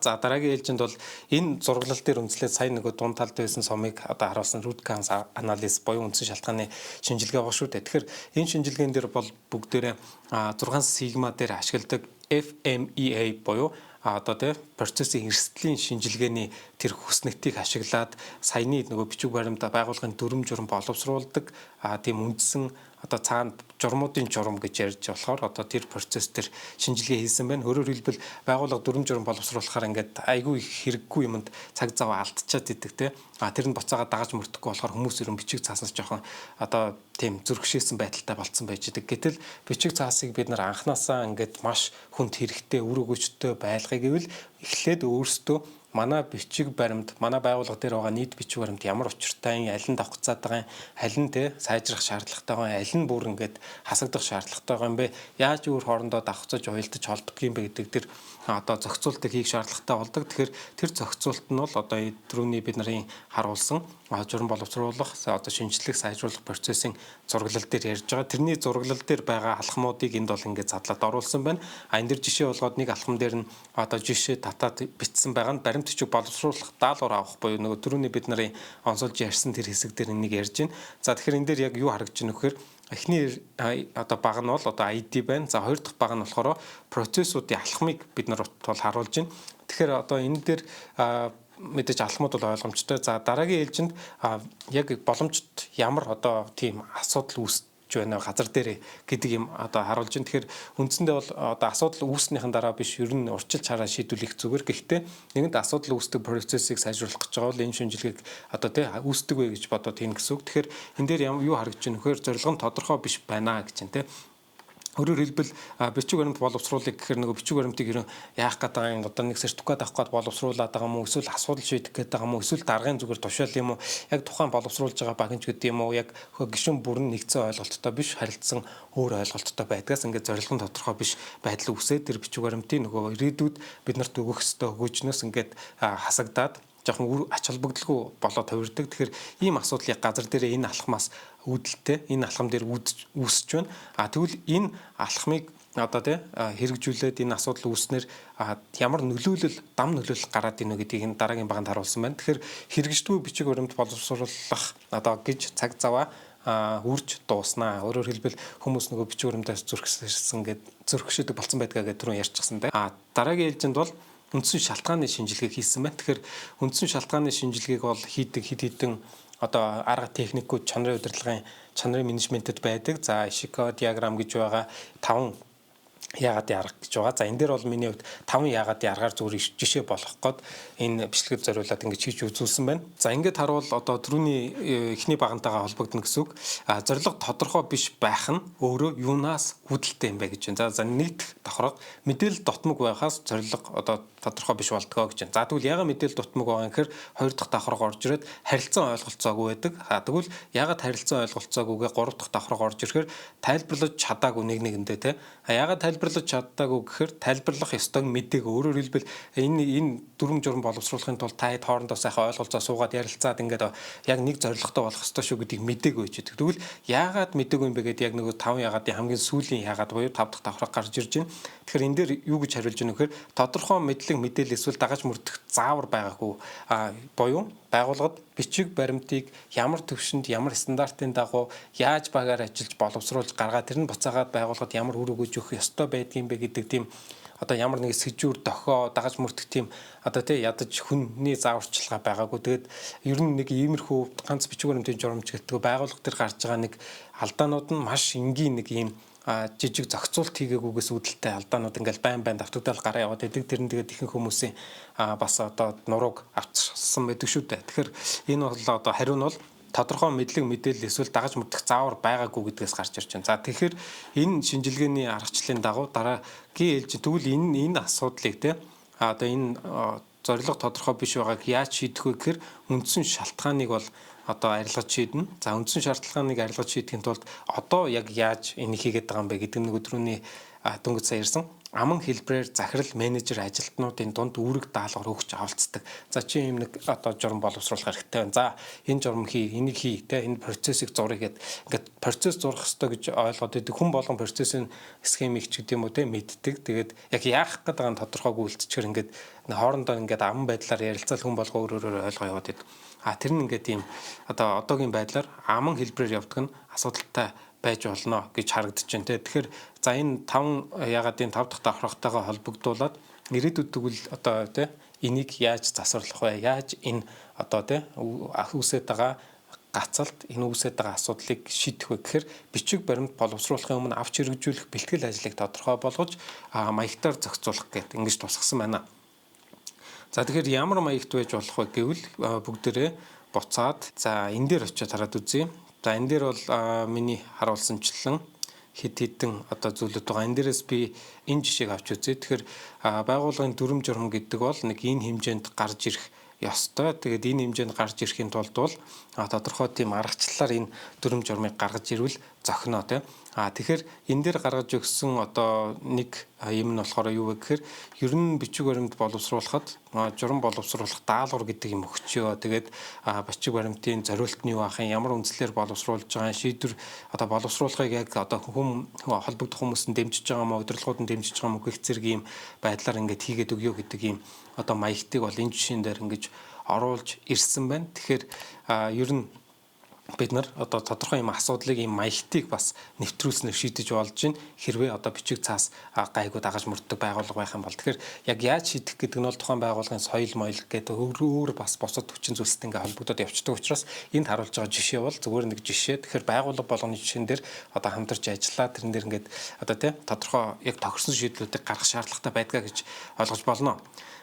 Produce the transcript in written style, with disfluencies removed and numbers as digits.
За дараагийн ээлжинд бол энэ зураглал дээр үндэслээд сая нөгөө дунд талд байсан сомыг одоо харуулсан root cause analysis буюу үндсэн шалтгааны шинжилгээ байгаа шүү дээ. Тэгэхээр энэ шинжилгээнд дээр бол бүгдээрээ 6 сигма дээр ашигладаг FMEA буюу одоо тэ процессын эрсдлийн шинжилгээний тэр хүснэгтийг ашиглаад саяны нөгөө бичиг баримтаа байгууллагын дүрм журм боловсруулдаг тийм үндсэн одоо цаана журмуудын журм гэж ярьж болохоор одоо тэр процесс төр шинжилгээ хийсэн байна. Өөрөөр хэлбэл байгууллага дүрм журм боловсруулахаар ингээд айгүй хэрэггүй юмд цаг зав алдчихад идэг те. Тэр нь буцаага дагаж мөрдөхгүй болохоор хүмүүс ерөн бичиг цааснаас жоохон одоо тийм зүрхшээсэн байдалтай болцсон байж идэг. Гэтэл бичиг цаасыг бид нар анханасаа ингээд маш хүнд хэрэгтэй үр өгөөжтэй байлгыг гэвэл эхлээд өөрсдөө манай бичиг баримт, манай байгууллага дээр байгаа нийт бичиг баримт ямар учиртай, аль нь давхцаад байгаа, аль нь те сайжрах шаардлагатай байгаа, аль нь бүр ингээд хасагдах шаардлагатай байгаа юм бэ? Яаж өөр хоорондоо давхцаж уялдаж холддог юм бэ гэдэг тэр одоо зохицуултыг хийх шаардлагатай болдог. Тэгэхээр тэр зохицуулт нь бол одоо түрүүний бид нарын харуулсан журам боловсруулах, одоо шинжлэх сайжруулах процессын зураглал дээр ярьж байгаа. Тэрний зураглал дээр байгаа алхмуудыг энд бол ингээд задлаад оруулсан байна. Энэ дэр жишээ болгоод нэг алхам дээр нь одоо жишээ татаад бичсэн байгаа нь баримт бичиг боловсруулах даалгавар авах буюу нөгөө түрүүний бид нарын онцолж ярьсан тэр хэсэг дээр энийг ярьж байна. За тэгэхээр энэ дээр яг юу харагдаж байна вэхээр эхний одоо баг нь бол одоо ID байна. За хоёр дахь баг нь болохоор процессуудын алхмыг бид нар бол харуулж байна. Тэгэхээр одоо энэ дээр мэдээж алхмууд бол ойлгомжтой. За дараагийн ээлжинд яг боломжит ямар одоо тийм асуудал үүсэж байна газар дээр гэдэг юм одоо харуулж байна. Тэгэхээр үндсэндээ бол одоо асуудал үүснийхэн дараа биш ер нь урьдчилж хараа шийдвэрлэх зүгээр. Гэхдээ нэгэнт асуудал үүсдэг процессыг сайжруулах гэж байгаа бол энэ шинжилгээг одоо тий үүсдэг вэ гэж бодоод хийн гэсэн үг. Тэгэхээр энэ дээр юу харагдаж байна вэхээр зорилго нь тодорхой биш байна гэж байна тий. Өөрөөр хэлбэл бичиг баримт боловсруулах гэхээр нөгөө бичиг баримтыг ерөн яах гэдэг юм одоо нэг сертификат авах гээд боловсруулаад байгаа юм уу эсвэл асуудал шийдэх гээд байгаа юм уу эсвэл даргын зүгээр тушаал юм уу яг тухайн боловсруулж байгаа багийнч гэдэг юм уу яг гишүүн бүрэн нэгдсэн ойлголттой биш харилцсан өөр ойлголттой байдгаас ингээд зорилго нь тодорхой биш байдал үүсээд тэр бичиг баримтын нөгөө ирээдүйд бид нарт өгөх ёстой өгөөжнөөс ингээд хасагдаад жоохон ач холбогдолгүй болоод хувирдаг. Тэгэхээр ийм асуудал яг газар дээр энэ алхмаас үүдэлтэй энэ алхам дээр үүсэж байна. Тэгвэл энэ алхмыг одоо тий хэрэгжүүлээд энэ асуудал үүснээр ямар нөлөөлөл дам нөлөөлөл гараад ийнө гэдгийг энэ дараагийн баганд харуулсан байна. Тэгэхээр хэрэгждэггүй бичиг баримт боловсруулах одоо гэж цаг заваа үрж дууснаа. Өөрөөр хэлбэл хүмүүс нөгөө бичиг баримтаас зөрчсөн гэд зөрчшөдөг болсон байдгаа гэдэг түрүү ярьчихсан дээ. Дараагийн ээлжинд бол үндсэн шалтгааны шинжилгээг хийсэн байна. Тэгэхээр үндсэн шалтгааны шинжилгээг бол хийдэг хэд хэдэн одоо арга техникүүд чанарын удирдлагын чанарын менежментэд байдаг. За Ишико диаграм гэж байгаа 5 яагаад арга гэж байгаа. За энэ дээр бол миний хувьд 5 яагаад аргаар зүгээр жишээ болох гээд энэ бичлэгэд зориулаад ингэж хийж үзүүлсэн байна. За ингээд харуул одоо түрүүний эхний багантайгаа холбогдно гэсэн үг. Зорилго тодорхой биш байх нь өөрөө юунаас үүдэлтэй юм бэ гэж байна. За нийт давхраг мэдээлэл дотмог байхаас зорилго одоо тодорхой биш болдгоо гэж байна. За тэгвэл яагаад мэдээлэл дутмаг байгаа юм гэхээр хоёр дахь давхраг орж ирээд харилцан ойлголцоогүй байдаг. Тэгвэл яагаад харилцан ойлголцоогүйгээ гурав дахь давхраг орж ирэхээр тайлбарлаж чадаагүй нэгэндээ те. Яагаад тайлбарлаж чадаагүй гэхээр тайлбарлах ёстойг мэдээг өөрөөр хэлбэл энэ дүрм журм боловсруулахын тулд та хэд хоорондоо сайхан ойлголцоо суугаад ярилцаад ингээд яг нэг зорилготой болох ёстой шүү гэдгийг мэдээгүй ч гэдэг. Тэгвэл яагаад мэдээгүй юм бэ гэдэг яг нөгөө 5 яагаадын хамгийн сүүлийн яагаад буюу 5 дахь давхраг гарч ирж байна. Тэгэхээр энэ дээр юу гэж хариулж байна вэ гэхээр тодорхой мэдээлэл эсвэл дагаж мөрдөх заавар байгаагүй буюу байгууллагад бичиг баримтыг ямар төвшөнд ямар стандартын дагуу яаж багаар ажиллаж боловсруулж гаргаад тэр нь буцаагаад байгууллагад ямар үр өгөөж өгөх ёстой байдгийм бэ гэдэг тийм одоо ямар нэг сэжүүр дохио дагаж мөрдөх тийм одоо тий ядаж хүнний зааварчилгаа байгаагүй. Тэгээд ер нь нэг иймэрхүү ганц бичиг баримтын журамч гэдэг байгууллага төр гарч байгаа нэг алдаанууд нь маш энгийн нэг ийм жижиг зохицуулт хийгээгүйгээс үүдэлтэй алдаанууд ингээл байн давтагдал гараа яваад байдаг. Тэр нь тэгээд ихэнх хүмүүсийн бас одоо нурууг авчирсан байдаг шүү дээ. Тэгэхээр энэ бол одоо хариу нь бол тодорхой мэдээлэл эсвэл дагаж мөрдөх заавар байгаагүй гэдгээс гарч ирж байна. За тэгэхээр энэ шинжилгээний аргачлалын дагуу дараагийн ээлж тэгвэл энэ асуудлыг те одоо энэ зорилго тодорхой биш байгааг яаж шийдэх вэ гэхээр үндсэн шалтгааныг бол одоо арилгаж шийднэ. За үндсэн шаардлагыг арилгаж шийдэхин тулд одоо яг яаж энийг хийгээд байгаа юм бэ гэдэг нэг өдрөөний дөнгөж сая ирсэн аман хэлбэрээр захирал менежер ажилтнуудын дунд үүрэг даалгавар өгч авалцдаг. За чи юм нэг одоо журам боловсруулах хэрэгтэй байна. За энэ журам хий, энийг хий, тэ энэ процессыг зуръя гэд ингээд процесс зурах хэрэгтэй гэж ойлгоод идэг. Хүн болгон процессын схемийг ч гэдэм үү тэ мэддэг. Тэгээд яг яах гээд байгаа нь тодорхойгүй үлдчихэр ингээд хоорондоо ингээд аман байдлаар ярилцал хүн болго өөрөөр ойлгоо яваад идэг. Тэр нь ингээд ийм одоо одоогийн байдлаар аман хэлбэрээр явдаг нь асуудалтай байж болно гэж харагдаж байна те. Тэгэхээр за энэ 5 ягаад энэ 5 дахь давхрагтайгаа холбогдуулаад ирээдүйд тэгвэл одоо те энийг яаж засварлах вэ? Яаж энэ одоо те үүсэж байгаа гацалт энэ үүсэж байгаа асуудлыг шийдэх вэ гэхээр бичиг баримт боловсруулахын өмнө авч хэрэгжүүлэх бэлтгэл ажлыг тодорхой болгож маягтаар зохицуулах гэдэг ингэж тусгасан байна. За тэгэхээр ямар маягт байж болох вэ гэвэл бүгдээрээ буцаад за энэ дээр очиод хараад үзье. За энэ дээр бол миний харуулсанчлан хэд хэдэн одоо зүйлүүд байгаа. Энэ дээрээс би энэ жишээг авч үзье. Тэгэхээр байгууллагын дүрм журам гэдэг бол нэг энэ хэмжээнд гарч ирэх ёстой. Тэгээд энэ хэмжээнд гарч ирэхийн тулд бол тодорхой тийм аргачлалаар энэ дүрм журмыг гаргаж ирвэл зохино тийм. Тэгэхээр энэ дээр гаргаж өгсөн одоо нэг юм нь болохоор юу вэ гэхээр ер нь бичиг баримт боловсруулахад журам боловсруулах даалгавар гэдэг юм өгчөө. Тэгээд бичиг баримтын зориулт нь юу ахын ямар үндслээр боловсруулж байгаа шийдвэр одоо боловсруулахыг яг одоо холбогдох хүмүүс нь дэмжиж байгаа мó удирдлагууд нь дэмжиж байгаа мó гэх зэрэг ийм байдлаар ингээд хийгээд өгөө гэдэг ийм одоо маягтыг бол энэ жишээн дээр ингэж оруулж ирсэн байна. Тэгэхээр ер нь бид нар одоо тодорхой юм асуудлыг юм маягтыг бас нэвтрүүлснээр шийдэж болж байна. Хэрвээ одоо бичиг цаас гайгүй дагаж мөрддөг байгууллага байх юм бол тэгэхээр яг яаж шийдэх гэдэг нь бол тухайн байгууллагын соёл моёл гэдэг өөр бас бусад хүчин зүйлстэй ингээ холбогдоод явцдаг учраас энд харуулж байгаа жишээ бол зүгээр нэг жишээ. Тэгэхээр байгууллага болгоны жишээн дээр одоо хамтарч ажиллаад тэрэн дээр ингээд одоо тодорхой яг тохирсон шийдлүүдийг гаргах шаардлагатай байдгаа гэж ойлгож болно.